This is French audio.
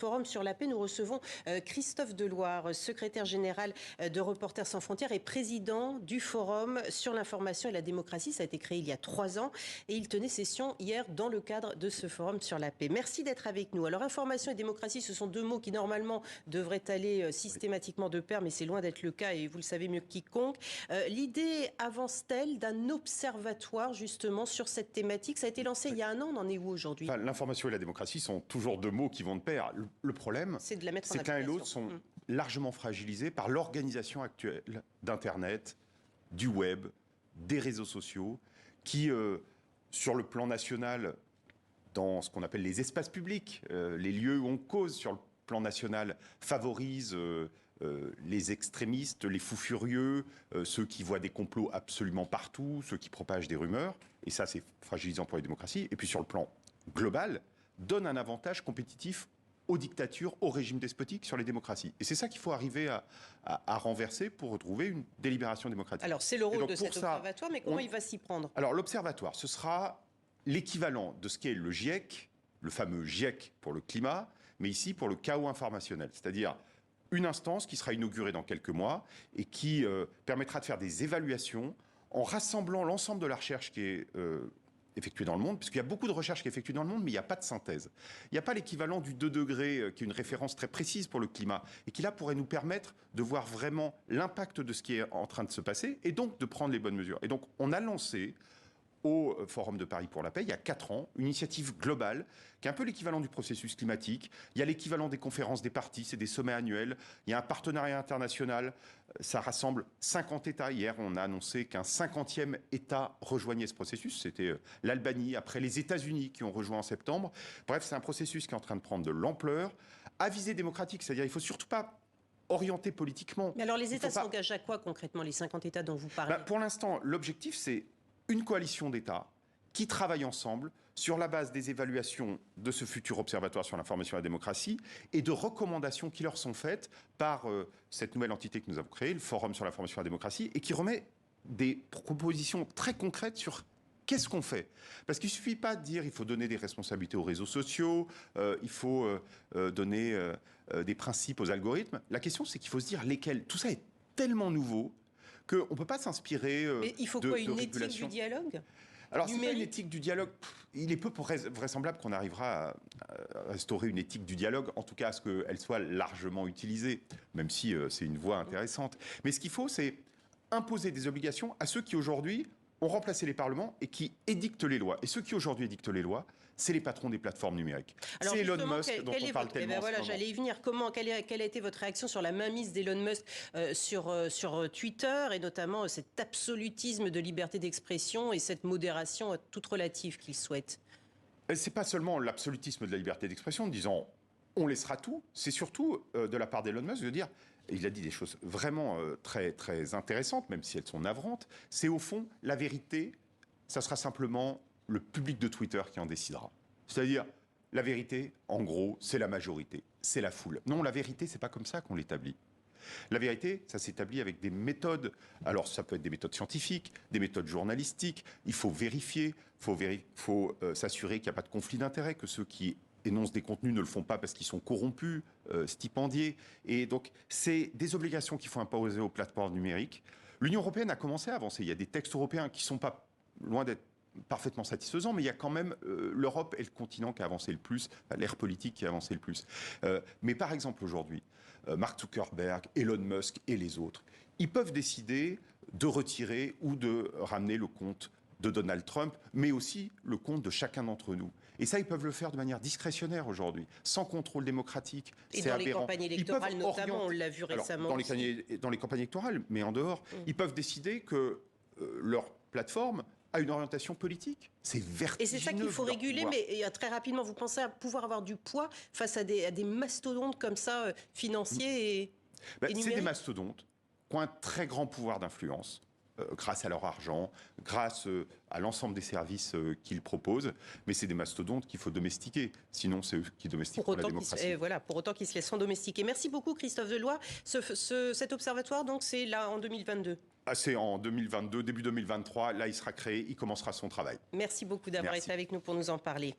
Forum sur la paix, nous recevons Christophe Deloire, secrétaire général de Reporters sans frontières et président du Forum sur l'information et la démocratie. Ça a été créé il y a 3 ans et il tenait session hier dans le cadre de ce Forum sur la paix. Merci d'être avec nous. Alors, information et démocratie, ce sont deux mots qui normalement devraient aller systématiquement de pair, mais c'est loin d'être le cas et vous le savez mieux que quiconque. L'idée avance-t-elle d'un observatoire justement sur cette thématique? Ça a été lancé il y a 1 an, on en est où aujourd'hui? L'information et la démocratie sont toujours deux mots qui vont de pair. Le problème, c'est que l'un et l'autre sont largement fragilisés par l'organisation actuelle d'Internet, du web, des réseaux sociaux, qui, sur le plan national, dans ce qu'on appelle les espaces publics, les lieux où on cause sur le plan national, favorisent les extrémistes, les fous furieux, ceux qui voient des complots absolument partout, ceux qui propagent des rumeurs. Et ça, c'est fragilisant pour les démocraties. Et puis sur le plan global, donne un avantage compétitif aux dictatures, aux régimes despotiques sur les démocraties. Et c'est ça qu'il faut arriver à renverser pour retrouver une délibération démocratique. Alors c'est le rôle de cet observatoire, mais comment il va s'y prendre? Alors l'observatoire, ce sera l'équivalent de ce qu'est le GIEC, le fameux GIEC pour le climat, mais ici pour le chaos informationnel. C'est-à-dire une instance qui sera inaugurée dans quelques mois et qui permettra de faire des évaluations en rassemblant l'ensemble de la recherche qui est effectuée dans le monde, puisqu'il y a beaucoup de recherches qui est effectuée dans le monde, mais il n'y a pas de synthèse. Il n'y a pas l'équivalent du 2 degrés, qui est une référence très précise pour le climat, et qui là pourrait nous permettre de voir vraiment l'impact de ce qui est en train de se passer, et donc de prendre les bonnes mesures. Et donc on a lancé au Forum de Paris pour la paix, il y a 4 ans, une initiative globale qui est un peu l'équivalent du processus climatique. Il y a l'équivalent des conférences des partis, c'est des sommets annuels. Il y a un partenariat international, ça rassemble 50 États. Hier, on a annoncé qu'un 50e État rejoignait ce processus. C'était l'Albanie, après les États-Unis qui ont rejoint en septembre. Bref, c'est un processus qui est en train de prendre de l'ampleur, à visée démocratique, c'est-à-dire il ne faut surtout pas orienter politiquement. Mais alors les États s'engagent à quoi concrètement, les 50 États dont vous parlez? Pour l'instant, l'objectif, c'est une coalition d'États qui travaillent ensemble sur la base des évaluations de ce futur observatoire sur l'information et la démocratie et de recommandations qui leur sont faites par cette nouvelle entité que nous avons créée, le Forum sur l'information et la démocratie, et qui remet des propositions très concrètes sur qu'est-ce qu'on fait. Parce qu'il ne suffit pas de dire il faut donner des responsabilités aux réseaux sociaux, il faut donner des principes aux algorithmes. La question, c'est qu'il faut se dire lesquels. Tout ça est tellement nouveau qu'on ne peut pas s'inspirer Mais il faut quoi, une éthique du dialogue? Alors, c'est pas une éthique du dialogue. Il est peu vraisemblable qu'on arrivera à restaurer une éthique du dialogue, en tout cas à ce qu'elle soit largement utilisée, même si c'est une voie intéressante. Mais ce qu'il faut, c'est imposer des obligations à ceux qui, aujourd'hui, ont remplacé les parlements et qui édictent les lois. Et ceux qui, aujourd'hui, édictent les lois, c'est les patrons des plateformes numériques. C'est Elon Musk dont on parle tellement. Voilà, j'allais y venir. Quelle a été votre réaction sur la mainmise d'Elon Musk sur Twitter, et notamment cet absolutisme de liberté d'expression et cette modération toute relative qu'il souhaite? C'est pas seulement l'absolutisme de la liberté d'expression, disant on laissera tout, c'est surtout de la part d'Elon Musk de dire, et il a dit des choses vraiment très, très intéressantes, même si elles sont navrantes, c'est au fond la vérité, ça sera simplement le public de Twitter qui en décidera. C'est-à-dire, la vérité, en gros, c'est la majorité, c'est la foule. Non, la vérité, c'est pas comme ça qu'on l'établit. La vérité, ça s'établit avec des méthodes. Alors, ça peut être des méthodes scientifiques, des méthodes journalistiques. Il faut vérifier, faut s'assurer qu'il n'y a pas de conflit d'intérêts, que ceux qui énoncent des contenus ne le font pas parce qu'ils sont corrompus, stipendiés. Et donc, c'est des obligations qu'il faut imposer aux plateformes numériques. L'Union européenne a commencé à avancer. Il y a des textes européens qui ne sont pas loin d'être parfaitement satisfaisants, mais il y a quand même l'Europe est le continent qui a avancé le plus, l'ère politique qui a avancé le plus. Mais par exemple, aujourd'hui, Mark Zuckerberg, Elon Musk et les autres, ils peuvent décider de retirer ou de ramener le compte de Donald Trump, mais aussi le compte de chacun d'entre nous. Et ça, ils peuvent le faire de manière discrétionnaire aujourd'hui, sans contrôle démocratique. Et dans les campagnes électorales notamment, on l'a vu récemment. Dans les campagnes électorales, mais en dehors, ils peuvent décider que leur plateforme a une orientation politique. C'est vertigineux. Et c'est ça qu'il faut réguler, mais très rapidement, vous pensez à pouvoir avoir du poids face à des mastodontes comme ça, financiers et numériques? C'est des mastodontes qui ont un très grand pouvoir d'influence, grâce à leur argent, grâce à l'ensemble des services qu'ils proposent. Mais c'est des mastodontes qu'il faut domestiquer. Sinon, c'est eux qui domestiquent la démocratie. Pour autant qu'ils se laisseront domestiquer. Merci beaucoup, Christophe Deloire. Cet observatoire, donc, c'est là en 2022. C'est en 2022, début 2023. Là, il sera créé, il commencera son travail. Merci beaucoup d'avoir été avec nous pour nous en parler.